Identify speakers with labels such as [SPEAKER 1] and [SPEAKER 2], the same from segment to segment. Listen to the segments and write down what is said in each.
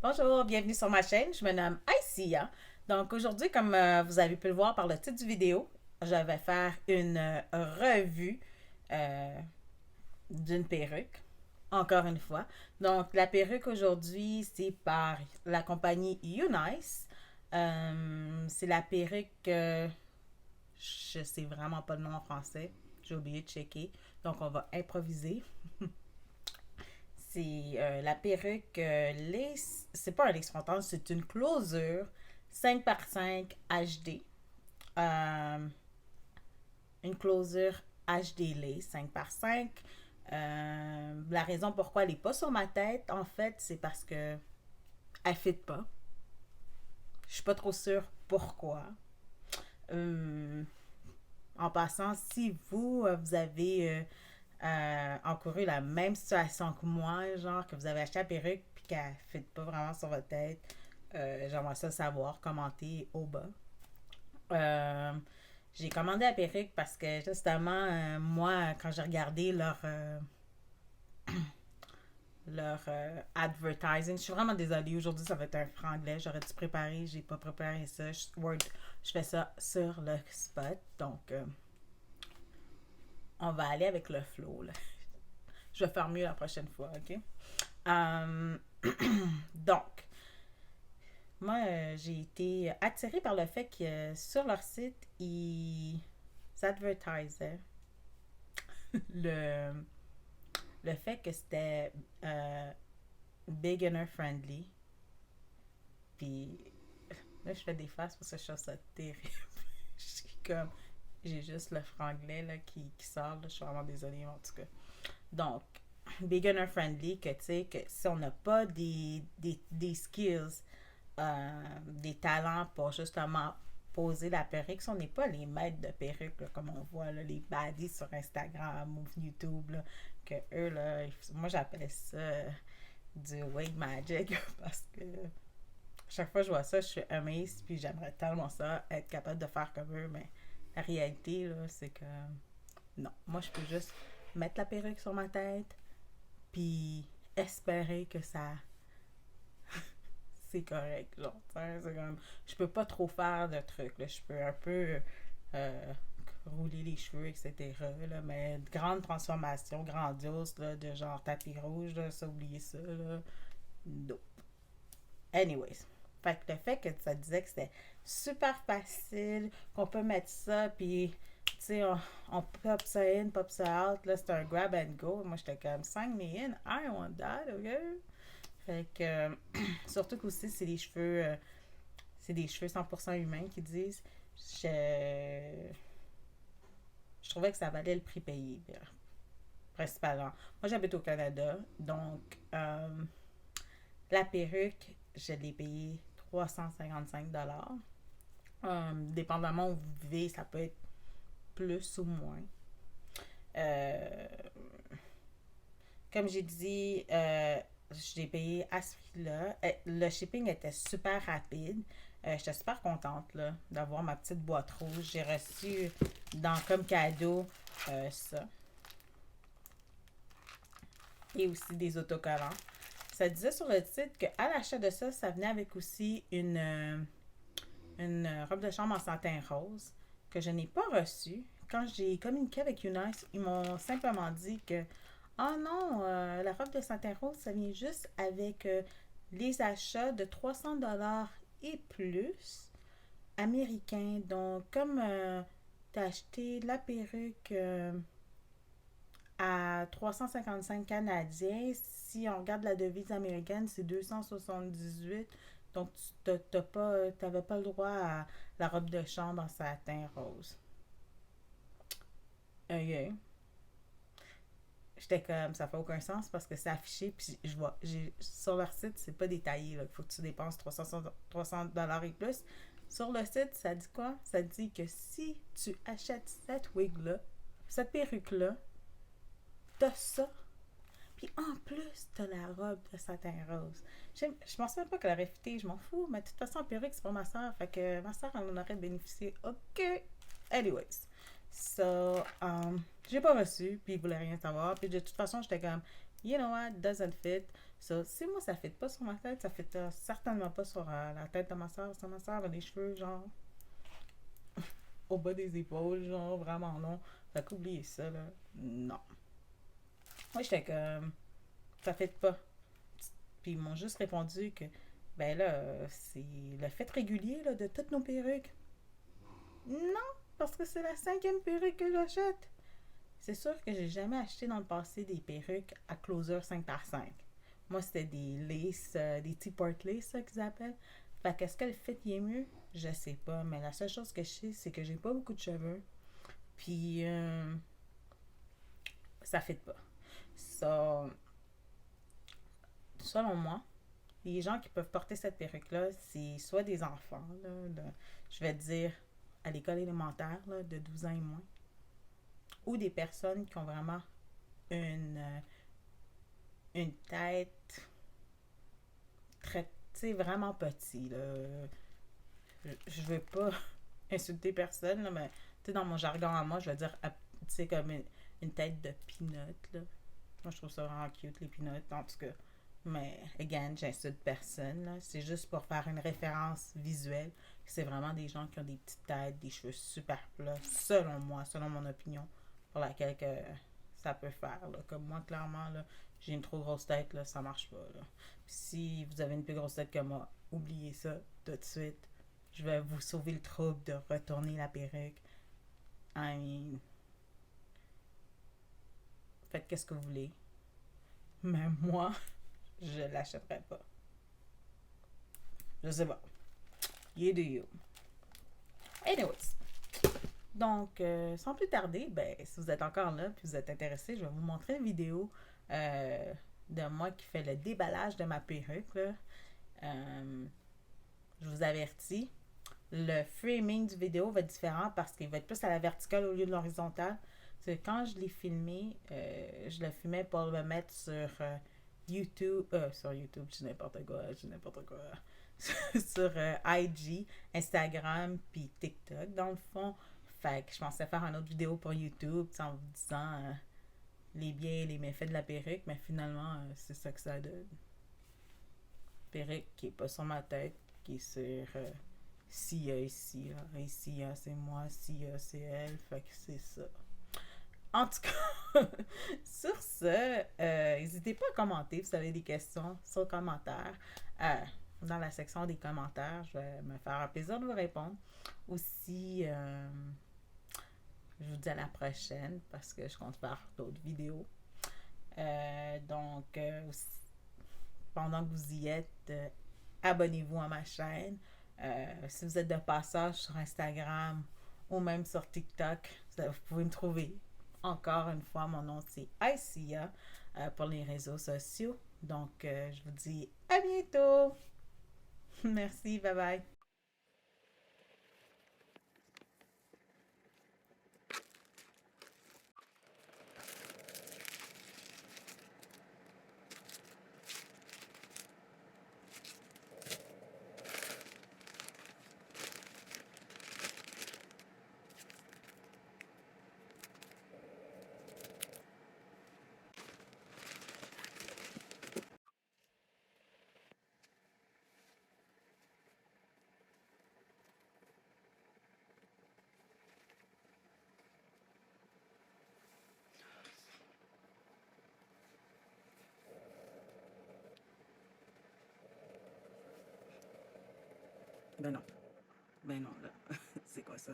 [SPEAKER 1] Bonjour, bienvenue sur ma chaîne. Je me nomme Aïssia. Donc aujourd'hui, comme vous avez pu le voir par le titre du vidéo, je vais faire une revue euh, d'une perruque. Encore une fois. Donc la perruque aujourd'hui, c'est par la compagnie Unice. C'est la perruque, je sais vraiment pas le nom en français. J'ai oublié de checker. Donc on va improviser. C'est la perruque lace. C'est pas un lace frontal, c'est une closure 5 par 5 HD. Euh, une closure HD lace 5 par 5. La raison pourquoi elle n'est pas sur ma tête, en fait, c'est parce que elle ne fit pas. Je suis pas trop sûre pourquoi. Euh, En passant, si vous avez encouru la même situation que moi, genre que vous avez acheté la perruque puis qu'elle ne fit pas vraiment sur votre tête, j'aimerais ça savoir, commenter au bas. Euh, j'ai commandé la perruque parce que justement, moi, quand j'ai regardé leur advertising, je suis vraiment désolée. Aujourd'hui, ça va être un franglais. J'aurais dû préparer, j'ai pas préparé ça. Je fais ça sur le spot. Donc, on va aller avec le flow. Là. Je vais faire mieux la prochaine fois, OK? Euh, donc, moi, j'ai été attirée par le fait que sur leur site, ils advertisaient le, le fait que c'était beginner friendly. Puis là, je fais des faces parce que je trouve ça terrible. Je suis comme, j'ai juste le franglais là, qui sort. Là. Je suis vraiment désolée, en tout cas. Donc, beginner friendly, que tu sais, que si on n'a pas des skills, des talents pour justement poser la perruque, si on n'est pas les maîtres de perruque, là, comme on voit là, les baddies sur Instagram ou YouTube, là, que eux, là, moi j'appelle ça du wig magic parce que chaque fois que je vois ça, je suis amazed, puis j'aimerais tellement ça, être capable de faire comme eux, mais la réalité, là, c'est que non. Moi, je peux juste mettre la perruque sur ma tête, puis espérer que ça c'est correct. Genre, c'est comme, je peux pas trop faire de trucs. Là. Je peux un peu euh, rouler les cheveux, etc. Là, mais de grandes transformations grandioses, là, de genre tapis rouge, là, ça, oubliez ça. Là. No. Anyways. Fait que le fait que ça disait que c'était super facile, qu'on peut mettre ça, puis tu sais, on pop ça in, pop ça out, là, c'est un grab and go. Moi, j'étais comme, sign me in, I want that, ok? Fait que, surtout qu'aussi, c'est des cheveux 100% humains qui disent. Je, je trouvais que ça valait le prix payé, principalement. Moi, j'habite au Canada, donc la perruque, je l'ai payée 355 $. Dépendamment où vous vivez, ça peut être plus ou moins. Euh, Comme j'ai dit, je l'ai payé à ce prix-là. Le shipping était super rapide. J'étais super contente là, d'avoir ma petite boîte rouge. J'ai reçu comme cadeau ça. Et aussi des autocollants. Ça disait sur le site qu'à l'achat de ça, ça venait avec aussi une robe de chambre en satin rose que je n'ai pas reçue. Quand j'ai communiqué avec Unice, ils m'ont simplement dit que ah non, la robe de satin rose, ça vient juste avec les achats de 300 $ et plus américains. Donc, comme tu as acheté la perruque à 355 canadiens, si on regarde la devise américaine, c'est 278. Donc, tu n'avais pas le droit à la robe de chambre en satin rose. Ok. J'étais comme, ça fait aucun sens parce que c'est affiché, puis je vois, sur leur site, c'est pas détaillé, il faut que tu dépenses 300 $ et plus. Sur le site, ça dit quoi? Ça dit que si tu achètes cette wig-là, cette perruque-là, t'as ça, puis en plus, t'as la robe de satin rose. Je pense même pas qu'elle aurait fité, je m'en fous, mais de toute façon, la perruque, c'est pour ma soeur, fait que ma soeur, elle en aurait bénéficié. OK. Anyways. So, j'ai pas reçu, puis il voulait rien savoir. Puis de toute façon, j'étais comme, you know what, doesn't fit. Si moi, ça ne fit pas sur ma tête, ça ne fit certainement pas sur la tête de ma soeur. Si ma soeur a des cheveux, genre, au bas des épaules, genre, vraiment long. Fait qu'oubliez ça, là. Non. Moi, j'étais comme, ça fait pas. Puis ils m'ont juste répondu que, ben là, c'est le fait régulier là, de toutes nos perruques. Non, parce que c'est la cinquième perruque que j'achète. C'est sûr que j'ai jamais acheté dans le passé des perruques à closer 5x5. Moi, c'était des laces, des T-port lace, ça qu'ils appellent. Fait qu'est-ce que le fit y est mieux? Je sais pas, mais la seule chose que je sais, c'est que j'ai pas beaucoup de cheveux. Puis, ça fit pas. Ça, selon moi, les gens qui peuvent porter cette perruque-là, c'est soit des enfants, là, je vais dire à l'école élémentaire, là, de 12 ans et moins, ou des personnes qui ont vraiment une, euh, une tête très, tu sais, vraiment petit, là. Je veux pas insulter personne, là, mais tu sais, dans mon jargon à moi, je vais dire, tu sais, comme une tête de peanut, là. Moi, je trouve ça vraiment cute, les peanuts, en tout cas. Mais, again, j'insulte personne, là. C'est juste pour faire une référence visuelle. C'est vraiment des gens qui ont des petites têtes, des cheveux super plats, selon moi, selon mon opinion, pour laquelle que ça peut faire, là. Comme moi, clairement, là, j'ai une trop grosse tête, là, ça marche pas, là. Puis si vous avez une plus grosse tête que moi, oubliez ça tout de suite. Je vais vous sauver le trouble de retourner la perruque. I mean, faites qu'est-ce que vous voulez. Même moi, je l'achèterais pas. Je sais pas. You do you. Anyways. Donc, sans plus tarder, ben, si vous êtes encore là puis vous êtes intéressé, je vais vous montrer une vidéo de moi qui fait le déballage de ma perruque. Là. Euh, je vous avertis, le framing du vidéo va être différent parce qu'il va être plus à la verticale au lieu de l'horizontale. Parce que quand je l'ai filmé, je le filmais pour le mettre sur YouTube. Sur YouTube, je dis n'importe quoi, sur IG, Instagram, puis TikTok, dans le fond. Fait que je pensais faire une autre vidéo pour YouTube, en vous disant les biens et les méfaits de la perruque, mais finalement, c'est ça que ça donne. Perruque qui est pas sur ma tête, qui est sur Sia et Sia. Et Sia, c'est moi, Sia, c'est elle. Fait que c'est ça. En tout cas, sur ce, n'hésitez pas à commenter si vous avez des questions sur le commentaire. Dans la section des commentaires, je vais me faire un plaisir de vous répondre. Aussi, je vous dis à la prochaine parce que je compte faire d'autres vidéos. Donc, pendant que vous y êtes, abonnez-vous à ma chaîne. Si vous êtes de passage sur Instagram ou même sur TikTok, vous pouvez me trouver. Encore une fois, mon nom c'est Aïsia pour les réseaux sociaux. Donc, je vous dis à bientôt. Merci, bye bye. Ben non. Ben non, là. C'est quoi ça?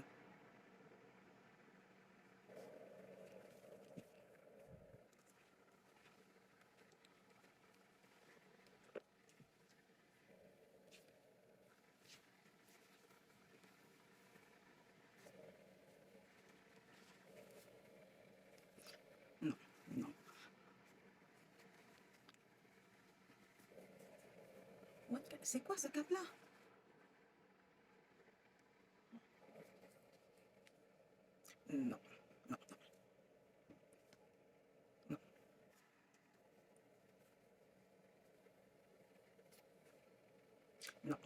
[SPEAKER 1] Non, non. C'est quoi ce cap-là? Non, non, non, non.